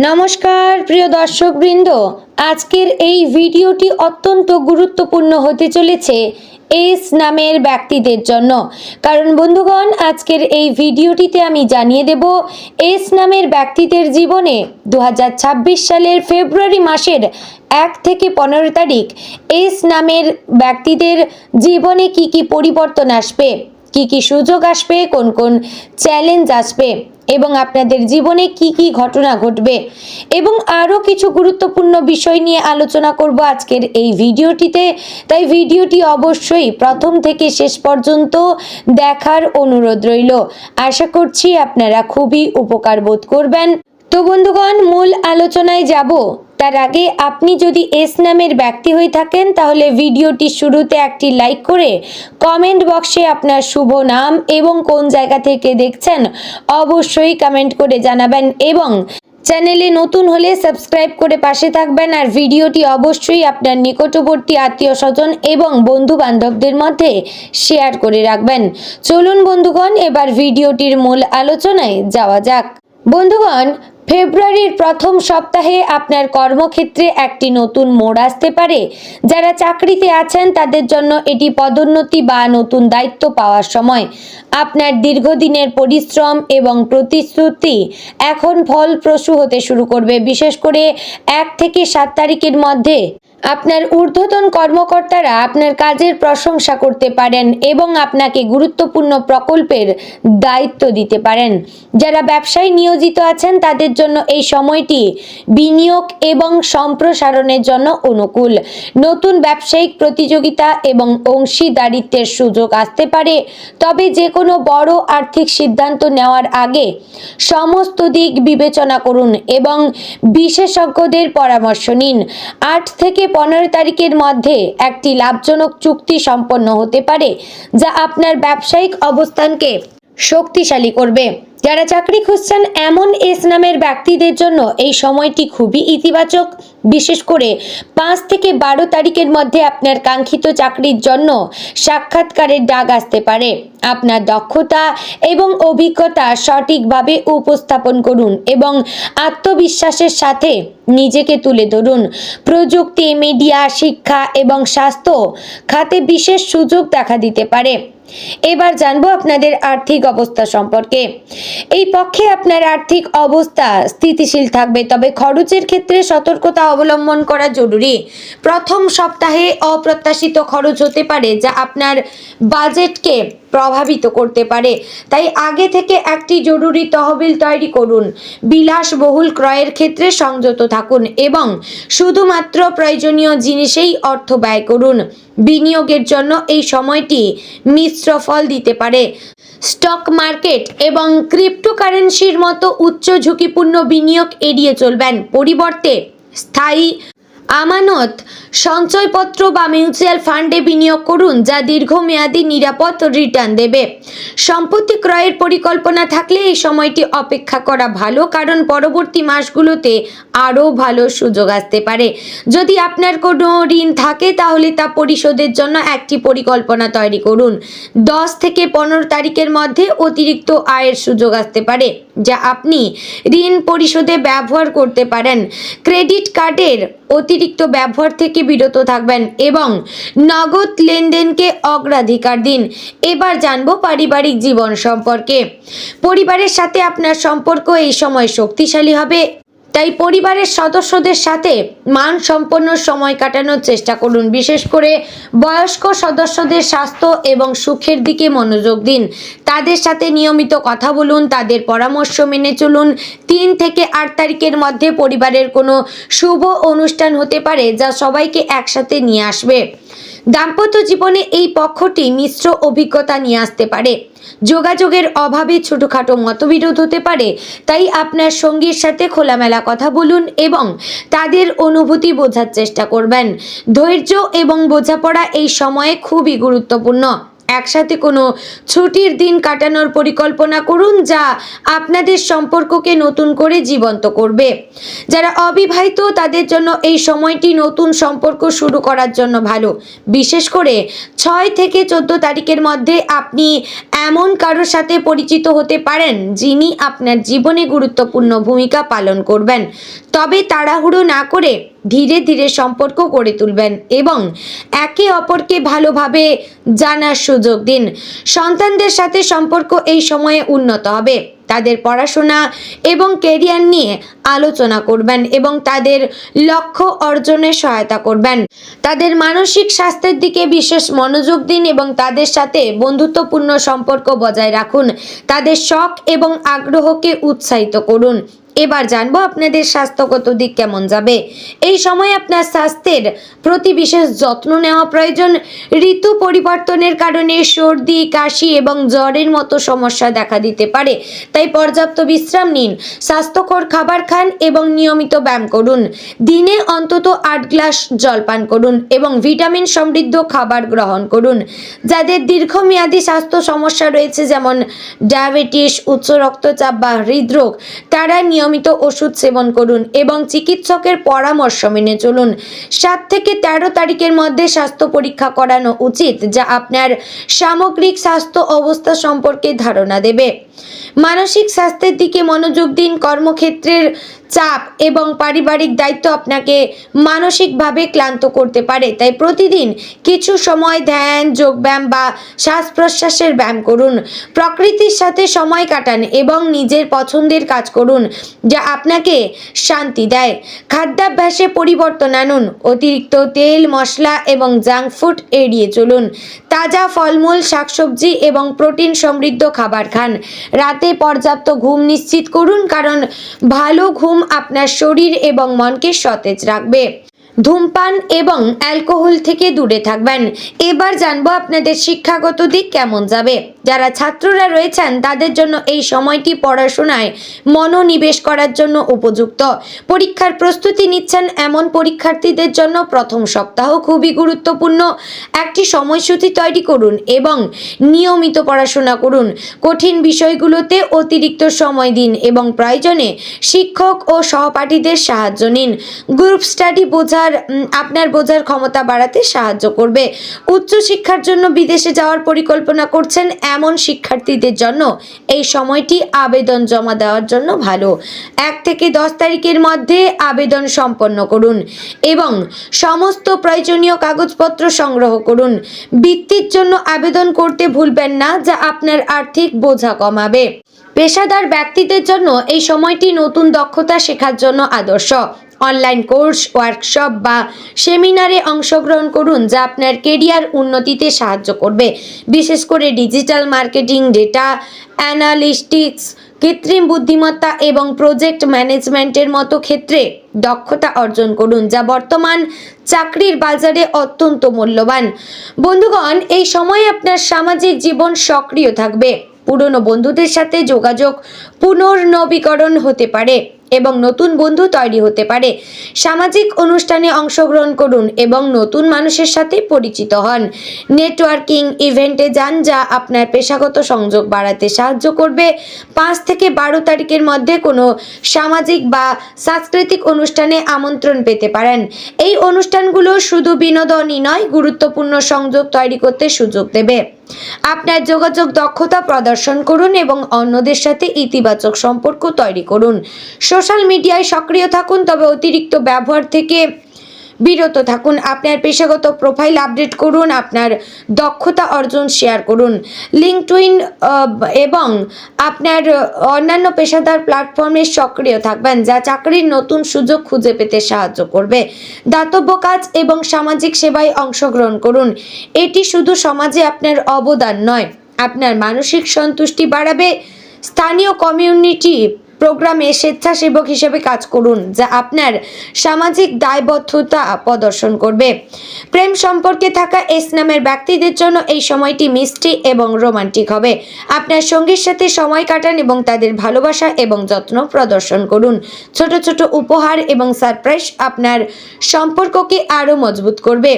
নমস্কার প্রিয় দর্শকবৃন্দ, আজকের এই ভিডিওটি অত্যন্ত গুরুত্বপূর্ণ হতে চলেছে এস নামের ব্যক্তিদের জন্য। কারণ বন্ধুগণ, আজকের এই ভিডিওটিতে আমি জানিয়ে দেব এস নামের ব্যক্তিদের জীবনে 2026 সালের ফেব্রুয়ারি মাসের 1 থেকে 15 তারিখ এস নামের ব্যক্তিদের জীবনে কি কি পরিবর্তন আসবে, কি কি সুযোগ আসবে, কোন কোন চ্যালেঞ্জ আসবে এবং আপনাদের জীবনে কি কি ঘটনা ঘটবে এবং আরও কিছু গুরুত্বপূর্ণ বিষয় নিয়ে আলোচনা করব আজকের এই ভিডিওটিতে। তাই ভিডিওটি অবশ্যই প্রথম থেকে শেষ পর্যন্ত দেখার অনুরোধ রইল। আশা করছি আপনারা খুবই উপকার বোধ করবেন। তো বন্ধুগণ, মূল আলোচনায় যাব তার আগে আপনি যদি এস নামের ব্যক্তি হয়ে থাকেন তাহলে ভিডিওটি শুরুতে একটি লাইক করে কমেন্ট বক্সে আপনার শুভ নাম এবং কোন জায়গা থেকে দেখছেন অবশ্যই কমেন্ট করে জানাবেন এবং চ্যানেলে নতুন হলে সাবস্ক্রাইব করে পাশে থাকবেন। আর ভিডিওটি অবশ্যই আপনার নিকটবর্তী আত্মীয় স্বজন এবং বন্ধু বান্ধবদের মধ্যে শেয়ার করে রাখবেন। চলুন বন্ধুগণ, এবার ভিডিওটির মূল আলোচনায় যাওয়া যাক। বন্ধুগণ, ফেব্রুয়ারির প্রথম সপ্তাহে আপনার কর্মক্ষেত্রে একটি নতুন মোড় আসতে পারে। যারা চাকরিতে আছেন তাদের জন্য এটি পদোন্নতি বা নতুন দায়িত্ব পাওয়ার সময়। আপনার দীর্ঘদিনের পরিশ্রম এবং প্রতিশ্রুতি এখন ফলপ্রসূ হতে শুরু করবে। বিশেষ করে 1 থেকে 7 তারিখের মধ্যে আপনার ঊর্ধ্বতন কর্মকর্তারা আপনার কাজের প্রশংসা করতে পারেন এবং আপনাকে গুরুত্বপূর্ণ প্রকল্পের দায়িত্ব দিতে পারেন। যারা ব্যবসায় নিয়োজিত আছেন তাদের জন্য এই সময়টি বিনিয়োগ এবং সম্প্রসারণের জন্য অনুকূল। নতুন ব্যবসায়িক প্রতিযোগিতা এবং অংশীদারিত্বের সুযোগ আসতে পারে, তবে যে কোনো বড় আর্থিক সিদ্ধান্ত নেওয়ার আগে সমস্ত দিক বিবেচনা করুন এবং বিশেষজ্ঞদের পরামর্শ নিন। 8 থেকে 15 তারিখের মধ্যে একটি লাভজনক চুক্তি সম্পন্ন হতে পারে যা আপনার ব্যবসায়িক অবস্থানকে শক্তিশালী করবে। যারা চাকরি খুঁজছেন এমন এস নামের ব্যক্তিদের জন্য এই সময়টি খুবই ইতিবাচক। বিশেষ করে 5 থেকে 12 তারিখের মধ্যে আপনার কাঙ্ক্ষিত চাকরির জন্য সাক্ষাৎকারের ডাক আসতে পারে। আপনার দক্ষতা এবং অভিজ্ঞতা সঠিকভাবে উপস্থাপন করুন এবং আত্মবিশ্বাসের সাথে নিজেকে তুলে ধরুন। প্রযুক্তি, মিডিয়া, শিক্ষা এবং স্বাস্থ্য খাতে বিশেষ সুযোগ দেখা দিতে পারে। এবার জানবো আপনাদের আর্থিক অবস্থা সম্পর্কে। এই পক্ষে আপনার আর্থিক অবস্থা স্থিতিশীল থাকবে, তবে খরচের ক্ষেত্রে সতর্কতা অবলম্বন করা জরুরি। প্রথম সপ্তাহে অপ্রত্যাশিত খরচ হতে পারে যা আপনার বাজেটকে প্রভাবিত করতে পারে, তাই আগে থেকে একটি জরুরি তহবিল তৈরি করুন। বিলাসবহুল ক্রয়ের ক্ষেত্রে সংযত থাকুন এবং শুধুমাত্র প্রয়োজনীয় জিনিসেই অর্থ ব্যয় করুন। বিনিয়োগের জন্য এই সময়টি মিশ্র ফল দিতে পারে। স্টক মার্কেট এবং ক্রিপ্টোকারেন্সির মতো উচ্চ ঝুঁকিপূর্ণ বিনিয়োগ এড়িয়ে চলবেন। পরিবর্তে স্থায়ী আমানত, সঞ্চয়পত্র বা মিউচুয়াল ফান্ডে বিনিয়োগ করুন যা দীর্ঘমেয়াদী নিরাপদ রিটার্ন দেবে। সম্পত্তি ক্রয়ের পরিকল্পনা থাকলে এই সময়টি অপেক্ষা করা ভালো, কারণ পরবর্তী মাসগুলোতে আরও ভালো সুযোগ আসতে পারে। যদি আপনার কোনো ঋণ থাকে তাহলে তা পরিশোধের জন্য একটি পরিকল্পনা তৈরি করুন। 10 থেকে 15 তারিখের মধ্যে অতিরিক্ত আয়ের সুযোগ আসতে পারে যা আপনি ঋণ পরিশোধে ব্যবহার করতে পারেন। ক্রেডিট কার্ডের অতিরিক্ত ব্যবহার থেকে বিরত থাকবেন এবং নগদ লেনদেনকে অগ্রাধিকার দিন। এবার জানবো পারিবারিক জীবন সম্পর্কে। পরিবারের সাথে আপনার সম্পর্ক এই সময় শক্তিশালী হবে, তাই পরিবারের সদস্যদের সাথে মানসম্পন্ন সময় কাটানোর চেষ্টা করুন। বিশেষ করে বয়স্ক সদস্যদের স্বাস্থ্য এবং সুখের দিকে মনোযোগ দিন। তাদের সাথে নিয়মিত কথা বলুন, তাদের পরামর্শ মেনে চলুন। 3 থেকে 8 তারিখের মধ্যে পরিবারের কোনো শুভ অনুষ্ঠান হতে পারে যা সবাইকে একসাথে নিয়ে আসবে। দাম্পত্য জীবনে এই পক্ষটি মিশ্র অভিজ্ঞতা নিয়ে আসতে পারে। যোগাযোগের অভাবে ছোটখাটো মতবিরোধ হতে পারে, তাই আপনার সঙ্গীর সাথে খোলামেলা কথা বলুন এবং তাদের অনুভূতি বোঝার চেষ্টা করবেন। ধৈর্য এবং বোঝাপড়া এই সময়ে খুবই গুরুত্বপূর্ণ। একসাথে কোনো ছুটির দিন কাটানোর পরিকল্পনা করুন, যা আপনাদের সম্পর্ককে নতুন করে জীবন্ত করবে। যারা অবিবাহিত তাদের জন্য এই সময়টি নতুন সম্পর্ক শুরু করার জন্য ভালো। বিশেষ করে 6 থেকে 14 তারিখের মধ্যে আপনি এমন কারোর সাথে পরিচিত হতে পারেন যিনি আপনার জীবনে গুরুত্বপূর্ণ ভূমিকা পালন করবেন। তবে তাড়াহুড়ো না করে ধীরে ধীরে সম্পর্ক গড়ে তুলবেন এবং একে অপরকে ভালোভাবে জানার সুযোগ দিন। সন্তানদের সাথে সম্পর্ক এই সময়ে উন্নত হবে। তাদের পড়াশোনা এবং ক্যারিয়ার নিয়ে আলোচনা করবেন এবং তাদের লক্ষ্য অর্জনে সহায়তা করবেন। তাদের মানসিক স্বাস্থ্যের দিকে বিশেষ মনোযোগ দিন এবং তাদের সাথে বন্ধুত্বপূর্ণ সম্পর্ক বজায় রাখুন। তাদের শখ এবং আগ্রহকে উৎসাহিত করুন। এবার জানবো আপনাদের স্বাস্থ্যগত দিক কেমন যাবে। এই সময় আপনার স্বাস্থ্যের প্রতি বিশেষ যত্ন নেওয়া প্রয়োজন। ঋতু পরিবর্তনের কারণে সর্দি, কাশি এবং জ্বরের মতো সমস্যা দেখা দিতে পারে, তাই পর্যাপ্ত বিশ্রাম নিন, স্বাস্থ্যকর খাবার খান এবং নিয়মিত ব্যায়াম করুন। দিনে অন্তত 8 গ্লাস জল পান করুন এবং ভিটামিন সমৃদ্ধ খাবার গ্রহণ করুন। যাদের দীর্ঘমেয়াদী স্বাস্থ্য সমস্যা রয়েছে, যেমন ডায়াবেটিস, উচ্চ রক্তচাপ বা হৃদরোগ, তারা নিয়মিত ওষুধ সেবন করুন এবং চিকিৎসকের পরামর্শ মেনে চলুন। 7 থেকে 13 তারিখের মধ্যে স্বাস্থ্য পরীক্ষা করানো উচিত, যা আপনার সামগ্রিক স্বাস্থ্য অবস্থা সম্পর্কে ধারণা দেবে। মানসিক স্বাস্থ্যের দিকে মনোযোগ দিন। কর্মক্ষেত্রের চাপ এবং পারিবারিক দায়িত্ব আপনাকে মানসিকভাবে ক্লান্ত করতে পারে, তাই প্রতিদিন কিছু সময় ধ্যান, যোগব্যায়াম বা শ্বাস প্রশ্বাসের ব্যায়াম করুন। প্রকৃতির সাথে সময় কাটান এবং নিজের পছন্দের কাজ করুন যা আপনাকে শান্তি দেয়। খাদ্যাভ্যাসে পরিবর্তন আনুন। অতিরিক্ত তেল, মশলা এবং জাঙ্ক ফুড এড়িয়ে চলুন। তাজা ফলমূল, শাকসবজি এবং প্রোটিন সমৃদ্ধ খাবার খান। রাতে পর্যাপ্ত ঘুম নিশ্চিত করুন, কারণ ভালো ঘুম আপনার শরীর এবং মনকে সতেজ রাখবে। ধূমপান এবং অ্যালকোহল থেকে দূরে থাকবেন। এবার জানবো আপনাদের শিক্ষাগত দিক কেমন যাবে। যারা ছাত্ররা রয়েছেন তাদের জন্য এই সময়টি পড়াশোনায় মনোনিবেশ করার জন্য উপযুক্ত। পরীক্ষার প্রস্তুতি নিচ্ছেন এমন পরীক্ষার্থীদের জন্য প্রথম সপ্তাহ খুবই গুরুত্বপূর্ণ। একটি সময়সূচি তৈরি করুন এবং নিয়মিত পড়াশোনা করুন। কঠিন বিষয়গুলোতে অতিরিক্ত সময় দিন এবং প্রয়োজনে শিক্ষক ও সহপাঠীদের সাহায্য নিন। গ্রুপ স্টাডি আপনার বোঝার ক্ষমতা বাড়াতে সাহায্য করবে। উচ্চশিক্ষার জন্য বিদেশে যাওয়ার পরিকল্পনা করছেন এমন শিক্ষার্থীদের জন্য এই সময়টি আবেদন জমা দেওয়ার জন্য ভালো। 1 থেকে 10 তারিখের মধ্যে আবেদন সম্পন্ন করুন এবং সমস্ত প্রয়োজনীয় কাগজপত্র সংগ্রহ করুন। বৃত্তির জন্য আবেদন করতে ভুলবেন না, যা আপনার আর্থিক বোঝা কমাবে। পেশাদার ব্যক্তিদের জন্য এই সময়টি নতুন দক্ষতা শেখার জন্য আদর্শ। অনলাইন কোর্স, ওয়ার্কশপ বা সেমিনারে অংশগ্রহণ করুন যা আপনার কেরিয়ার উন্নতিতে সাহায্য করবে। বিশেষ করে ডিজিটাল মার্কেটিং, ডেটা অ্যানালিটিক্স, কৃত্রিম বুদ্ধিমত্তা এবং প্রজেক্ট ম্যানেজমেন্টের মতো ক্ষেত্রে দক্ষতা অর্জন করুন, যা বর্তমান চাকরির বাজারে অত্যন্ত মূল্যবান। বন্ধুগণ, এই সময়ে আপনার সামাজিক জীবন সক্রিয় থাকবে। পুরনো বন্ধুদের সাথে যোগাযোগ পুনর্নবীকরণ হতে পারে এবং নতুন বন্ধু তৈরি হতে পারে। সামাজিক অনুষ্ঠানে অংশগ্রহণ করুন এবং নতুন মানুষের সাথে পরিচিত হন। নেটওয়ার্কিং ইভেন্টে যান যা আপনার পেশাগত সংযোগ বাড়াতে সাহায্য করবে। 5 থেকে 12 তারিখের মধ্যে কোনো সামাজিক বা সাংস্কৃতিক অনুষ্ঠানে আমন্ত্রণ পেতে পারেন। এই অনুষ্ঠানগুলো শুধু বিনোদনই নয়, গুরুত্বপূর্ণ সংযোগ তৈরি করতে সুযোগ দেবে। আপনার যোগাযোগ দক্ষতা প্রদর্শন করুন এবং অন্যদের সাথে ইতিবাচক সম্পর্ক তৈরি করুন। সোশ্যাল মিডিয়ায় সক্রিয় থাকুন, তবে অতিরিক্ত ব্যবহার থেকে বিরত থাকুন। আপনার পেশাগত প্রোফাইল আপডেট করুন, আপনার দক্ষতা অর্জন শেয়ার করুন। লিঙ্কডইন এবং আপনার অন্যান্য পেশাদার প্ল্যাটফর্মে সক্রিয় থাকবেন, যা চাকরির নতুন সুযোগ খুঁজে পেতে সাহায্য করবে। দাতব্য কাজ এবং সামাজিক সেবায় অংশগ্রহণ করুন। এটি শুধু সমাজে আপনার অবদান নয়, আপনার মানসিক সন্তুষ্টি বাড়াবে। স্থানীয় কমিউনিটি প্রোগ্রামে স্বেচ্ছাসেবক হিসেবে কাজ করুন, যা আপনার সামাজিক দায়বদ্ধতা প্রদর্শন করবে। প্রেম সম্পর্কে থাকা এস নামের ব্যক্তিদের জন্য এই সময়টি মিষ্টি এবং রোমান্টিক হবে। আপনার সঙ্গীর সাথে সময় কাটান এবং তাদের ভালোবাসা এবং যত্ন প্রদর্শন করুন। ছোট ছোট উপহার এবং সারপ্রাইজ আপনার সম্পর্ককে আরও মজবুত করবে।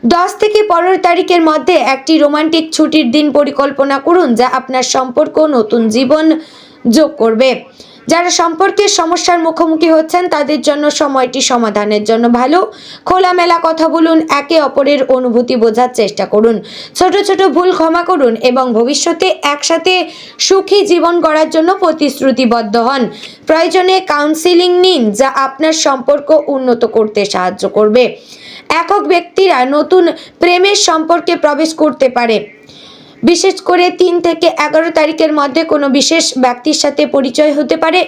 10 থেকে 15 তারিখের মধ্যে একটি রোমান্টিক ছুটির দিন পরিকল্পনা করুন, যা আপনার সম্পর্ক নতুন জীবন যোগ করবে। যারা সম্পর্কের সমস্যার মুখোমুখি হচ্ছেন তাদের জন্য সময়টি সমাধানের জন্য ভালো। খোলামেলা কথা বলুন, একে অপরের অনুভূতি বোঝার চেষ্টা করুন, ছোট ছোট ভুল ক্ষমা করুন এবং ভবিষ্যতে একসাথে সুখী জীবন গড়ার জন্য প্রতিশ্রুতিবদ্ধ হন। প্রয়োজনে কাউন্সিলিং নিন, যা আপনার সম্পর্ক উন্নত করতে সাহায্য করবে। একক ব্যক্তিরা নতুন প্রেমের সম্পর্কে প্রবেশ করতে পারে, বিশেষ করে 3 থেকে 11 তারিখের মধ্যে কোনো বিশেষ ব্যক্তির সাথে পরিচয় হতে পারে।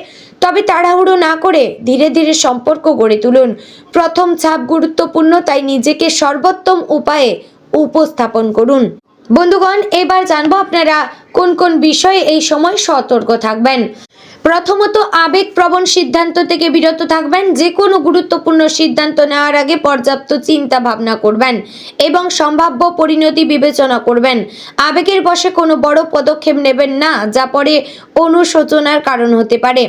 তবে তাড়াহুড়ো না করে ধীরে ধীরে সম্পর্ক গড়ে তুলুন। প্রথম ছাপ গুরুত্বপূর্ণ, তাই নিজেকে সর্বোত্তম উপায়ে উপস্থাপন করুন। বন্ধুগণ, এবার জানবো আপনারা কোন কোন বিষয়ে এই সময় সতর্ক থাকবেন। প্রথমত, আবেগপ্রবণ সিদ্ধান্ত থেকে বিরত থাকবেন। যে কোনো গুরুত্বপূর্ণ সিদ্ধান্ত নেওয়ার আগে পর্যাপ্ত চিন্তা ভাবনা করবেন এবং সম্ভাব্য পরিণতি বিবেচনা করবেন। আবেগের বশে কোনো বড় পদক্ষেপ নেবেন না, যা পরে অনুশোচনার কারণ হতে পারে।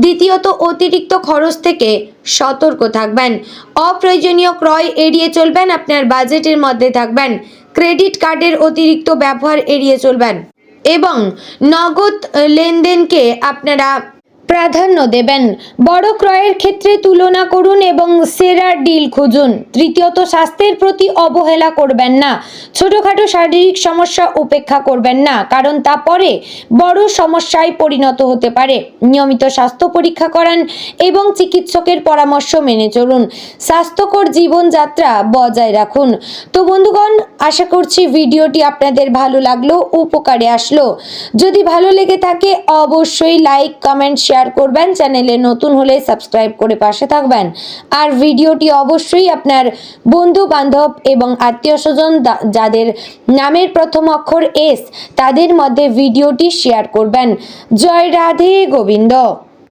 দ্বিতীয়ত, অতিরিক্ত খরচ থেকে সতর্ক থাকবেন। অপ্রয়োজনীয় ক্রয় এড়িয়ে চলবেন, আপনার বাজেটের মধ্যে থাকবেন। ক্রেডিট কার্ডের অতিরিক্ত ব্যবহার এড়িয়ে চলবেন এবং নগদ লেনদেনকে আপনারা প্রাধান্য দেবেন। বড় ক্রয়ের ক্ষেত্রে তুলনা করুন এবং সেরা ডিল খুঁজুন। তৃতীয়ত, স্বাস্থ্যের প্রতি অবহেলা করবেন না। ছোটখাটো শারীরিক সমস্যা উপেক্ষা করবেন না, কারণ তা পরে বড় সমস্যায় পরিণত হতে পারে। নিয়মিত স্বাস্থ্য পরীক্ষা করান এবং চিকিৎসকের পরামর্শ মেনে চলুন। স্বাস্থ্যকর জীবনযাত্রা বজায় রাখুন। তো বন্ধুগণ, আশা করছি ভিডিওটি আপনাদের ভালো লাগলো, উপকারে আসলো। যদি ভালো লেগে থাকে অবশ্যই লাইক, কমেন্ট, শেয়ার করবেন। চ্যানেলে নতুন হলে সাবস্ক্রাইব করে পাশে থাকবেন। আর ভিডিওটি অবশ্যই আপনার বন্ধু বান্ধব এবং আত্মীয় স্বজন যাদের নামের প্রথম অক্ষর এস তাদের মধ্যে ভিডিওটি শেয়ার করবেন। জয় রাধে গোবিন্দ।